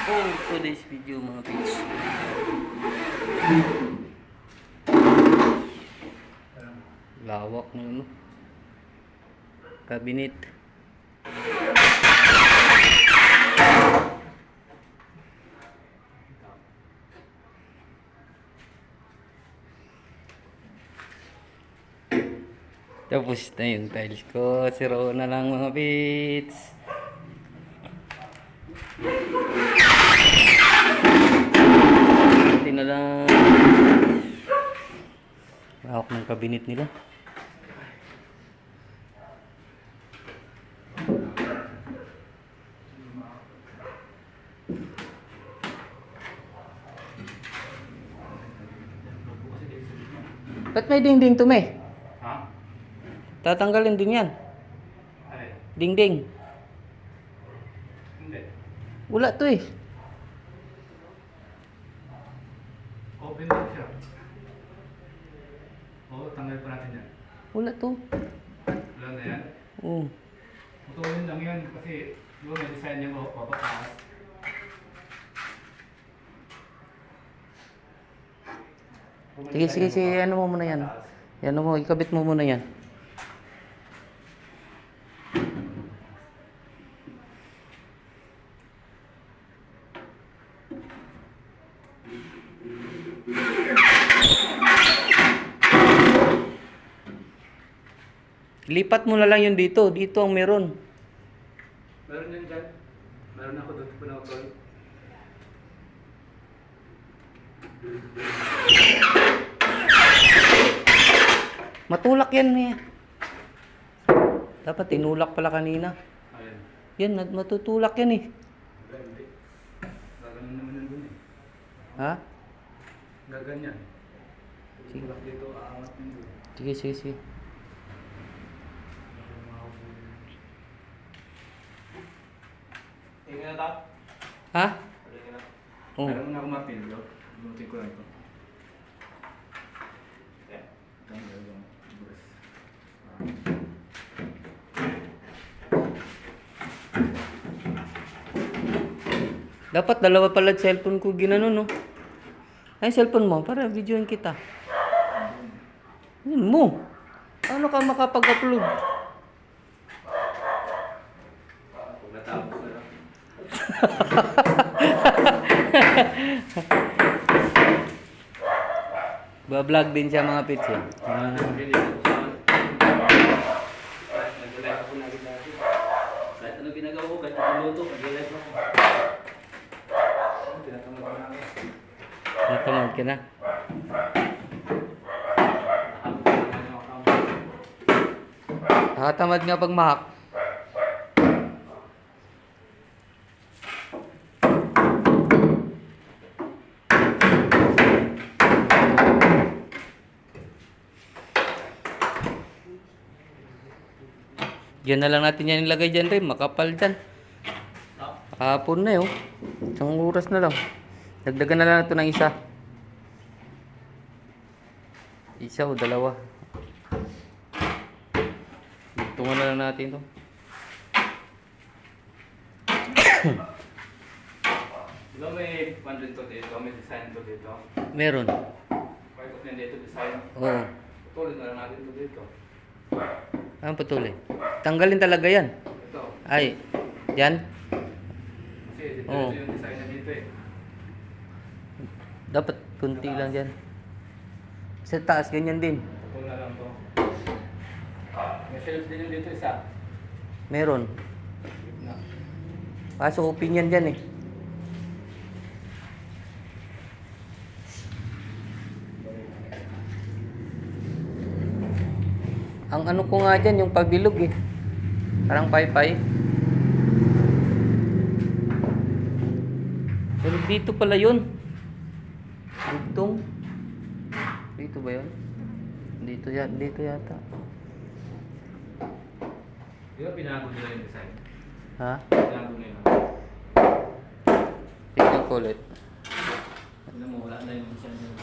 For today's video mga pids. Lawak ng ano. Cabinet. Tapos na yung tiles ko. Siro na lang mga pids. Ito na lang. Mahawak ng cabinet nila. Ba't may dingding to, May? Ha? Tatanggalin din yan. Ay, Dingding. hindi. Wala to eh. Open din siya. Oo, tanggal pa natin yan. Wala to. Wala na yan. Oo. Putulin lang yan kasi yung may design niya mo papataas. Sige, ano mo muna yan. Yan mo, ikabit mo muna yan. Lipat mo na lang yun dito. Dito ang meron. Meron yan dyan. Meron ako doon pinapatol. Matulak yan eh. Dapat tinulak pala kanina. Ayan. Yan, matutulak yan eh. Wala, hindi. Gaganon naman yan doon eh. Ha? Gaganyan. Sige. Tulak dito, aangat yun doon. Sige. Tingnan na tap. Ha? Tingnan na. Oo. Meron na akong martilyo. Bunutin ko lang ito. Ayan. Ito ang gagawin. Bukas. Dapat dalawa pala cellphone ko ginano no. Ay cellphone mo para videoin kita. Yun mo. Paano ka makapag-upload? Kung natapos na lang. Ba-vlog din siya mga pits eh. Nag-live ako na agad natin. Kahit ano ginagawa ko, kahit nagluto, nag-live ako. Tinatamad ko na ako. Natamad ka na. Nakapos na naman yung account. Nakatamad nga pag mahak. Diyan na lang natin yan ilagay dyan rin. Makapal dyan. Hapon na yun. Isang oras na lang. Dagdagan na lang ito ng isa. Isa o dalawa. Tungan na lang natin ito. Diba may one dito dito, may design to dito. Meron. Part of yan dito, design. Oo. Tuloy na lang natin ito dito. Ang patuloy. Tanggalin talaga yan. Ito. Ay. Yan. Kasi dito Oo. yung design na dito eh. Dapat kunti lang dyan. Sa taas, ganyan din. Tuloy na lang to. May shelf din yung dito isa. Meron. Gitna. Kaso open yan dyan eh. Ang ano ko nga dyan, yung pagbilog eh. Parang pay-pay. Pero dito pala yun. Dugtong. Dito ba yun? Dito yata. Di ba pinago nila yung design? Ha? Pinago nila. Tignan ko ulit. Alam mo, wala na yung design nila.